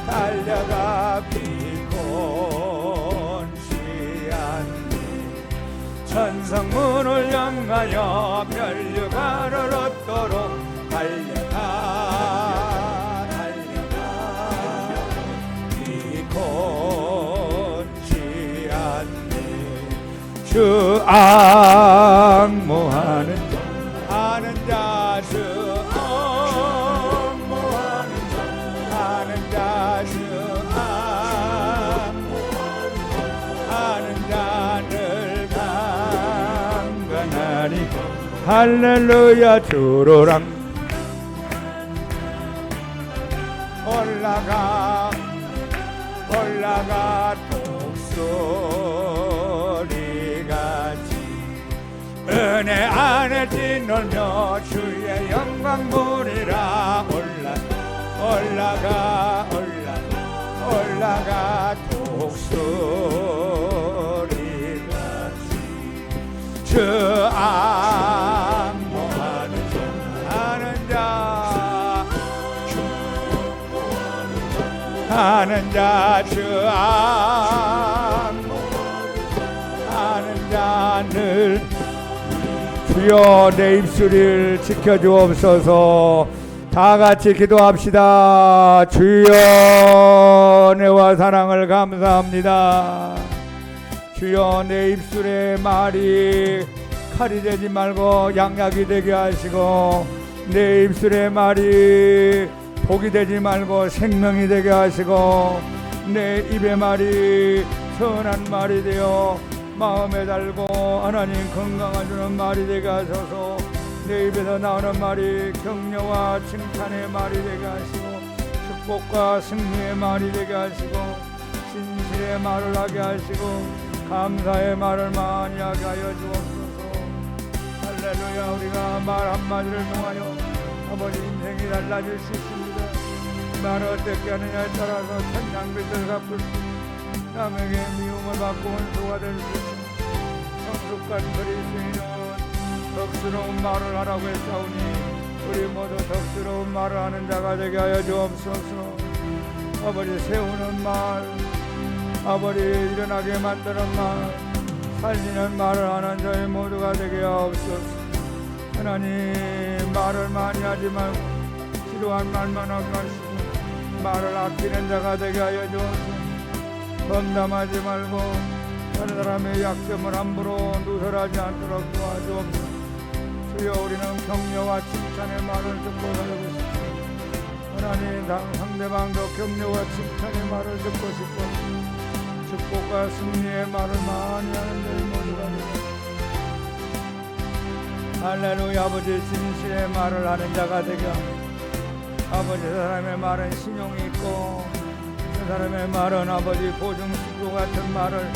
달려가 비곤치 않니. 천성문을 향하여 면류관을 얻도록 달려가 비곤치 않니. 주 앙모하는 자 주 앙모하는 자 주 앙모하는 자를 강건하리. 할렐루야. 주로랑 올라가 독수리같이 은혜 안에 짓놀며 주의 영광 보리라. 올라가 독수리같이 주 앙모하는 자 주 앙모하는 자를 주여 내 입술을 지켜주옵소서. 다 같이 기도합시다. 주여 은혜와 사랑을 감사합니다. 주여 내 입술의 말이 칼이 되지 말고 양약이 되게 하시고, 내 입술의 말이 독이 되지 말고 생명이 되게 하시고, 내 입의 말이 선한 말이 되어 마음에 달고 하나님 건강을 주는 말이 되게 하소서. 내 입에서 나오는 말이 격려와 칭찬의 말이 되게 하시고, 축복과 승리의 말이 되게 하시고, 진실의 말을 하게 하시고, 감사의 말을 많이 하게 하여 주옵소서. 할렐루야. 우리가 말 한마디를 통하여 아버지 인생이 달라질 수 있습니다. 말을 어떻게 하느냐에 따라서 천냥빛을 갚을 수, 남에게 미움을 받고 원수가 될 수 있습니다. 성숙한 그리스도인은 덕스러운 말을 하라고 했사오니, 우리 모두 덕스러운 말을 하는 자가 되게 하여 주옵소서. 아버지 세우는 말, 아버지 일어나게 만드는 말, 살리는 말을 하는 저희 모두가 되게 하옵소서. 하나님, 말을 많이 하지 말고 필요한 말만 하게 하시고, 말을 아끼는 자가 되게 하여 주옵소서. 범담하지 말고 다른 사람의 약점을 함부로 누설하지 않도록 도와주옵소서. 주여, 우리는 격려와 칭찬의 말을 듣고 살고 싶습니다. 하나님, 상대방도 격려와 칭찬의 말을 듣고 싶고, 축복과 승리의 말을 많이 하는 저희 모두가 되겠습니다. 할렐루야. 아버지 진실의 말을 하는 자가 되게 합니다. 아버지, 그 사람의 말은 신용이 있고, 그 사람의 말은 아버지 보증수도 같은 말을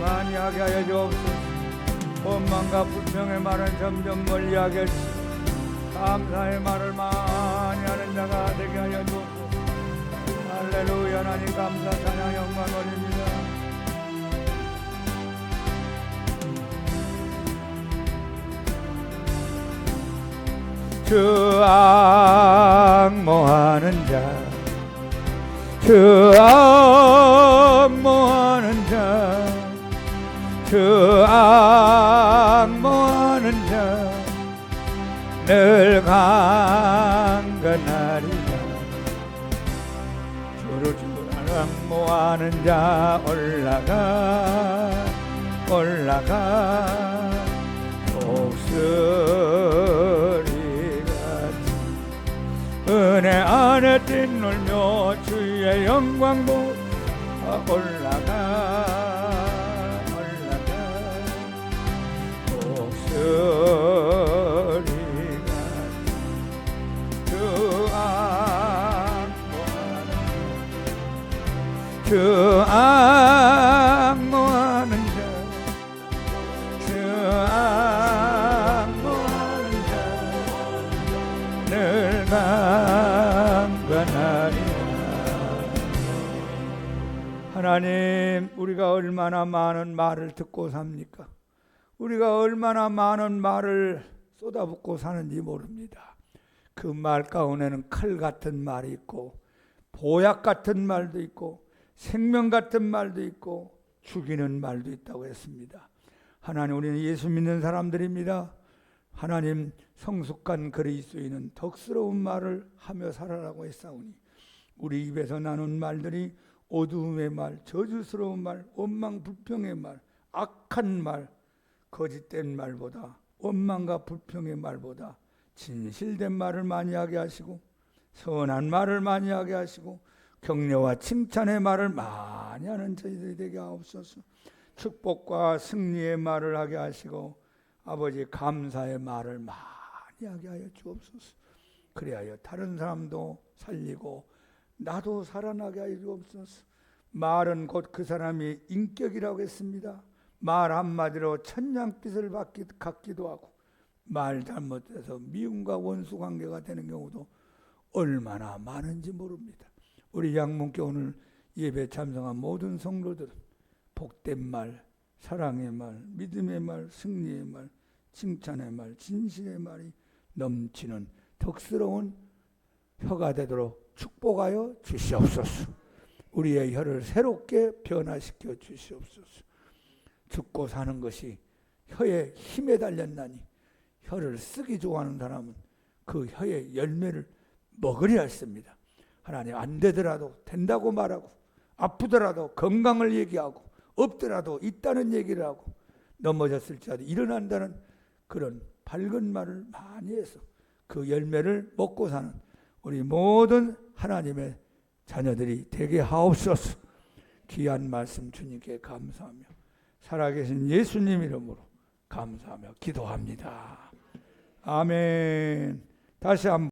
많이 하게 하여 주옵소서. 원망과 불평의 말은 점점 멀리하게 하시고, 감사의 말을 많이 하는 자가 되게 하여 주옵소서. 할렐루야. 하나님 감사 찬양 영광 올립니다. 주 앙모하는 자, 주 앙모하는 자, 주 앙모하는 자, 늘 강건하리라. 주를 앙모하는 자 올라가 올라가, 목소리 은혜 안에 뛰놀며 주의 영광 보아 올라가 올라가, 목소리가 주 앙모하는 자, 주 앙모하는 자, 늘 강건하리라. 하나님, 우리가 얼마나 많은 말을 듣고 삽니까? 우리가 얼마나 많은 말을 쏟아붓고 사는지 모릅니다. 그 말 가운데는 칼 같은 말이 있고, 보약 같은 말도 있고, 생명 같은 말도 있고, 죽이는 말도 있다고 했습니다. 하나님, 우리는 예수 믿는 사람들입니다. 하나님, 성숙한 그리스도인은 덕스러운 말을 하며 살아라고 했사오니, 우리 입에서 나눈 말들이 어두움의 말, 저주스러운 말, 원망 불평의 말, 악한 말, 거짓된 말보다, 원망과 불평의 말보다 진실된 말을 많이 하게 하시고, 선한 말을 많이 하게 하시고, 격려와 칭찬의 말을 많이 하는 저희들이 되게 하옵소서. 축복과 승리의 말을 하게 하시고, 아버지 감사의 말을 많이 하게 하여 주옵소서. 그리하여 다른 사람도 살리고 나도 살아나게 하여 주옵소서. 말은 곧 그 사람이 인격이라고 했습니다. 말 한마디로 천냥빚을 갖기도 하고, 말 잘못해서 미움과 원수 관계가 되는 경우도 얼마나 많은지 모릅니다. 우리 양문교 오늘 예배 참석한 모든 성도들은 복된 말, 사랑의 말, 믿음의 말, 승리의 말, 칭찬의 말, 진실의 말이 넘치는 덕스러운 혀가 되도록 축복하여 주시옵소서. 우리의 혀를 새롭게 변화시켜 주시옵소서. 죽고 사는 것이 혀의 힘에 달렸나니, 혀를 쓰기 좋아하는 사람은 그 혀의 열매를 먹으려 했습니다. 하나님, 안 되더라도 된다고 말하고, 아프더라도 건강을 얘기하고, 없더라도 있다는 얘기를 하고, 넘어졌을지라도 일어난다는 그런 밝은 말을 많이 해서 그 열매를 먹고 사는 우리 모든 하나님의 자녀들이 되게 하옵소서. 귀한 말씀 주님께 감사하며 살아계신 예수님 이름으로 감사하며 기도합니다. 아멘. 다시 한번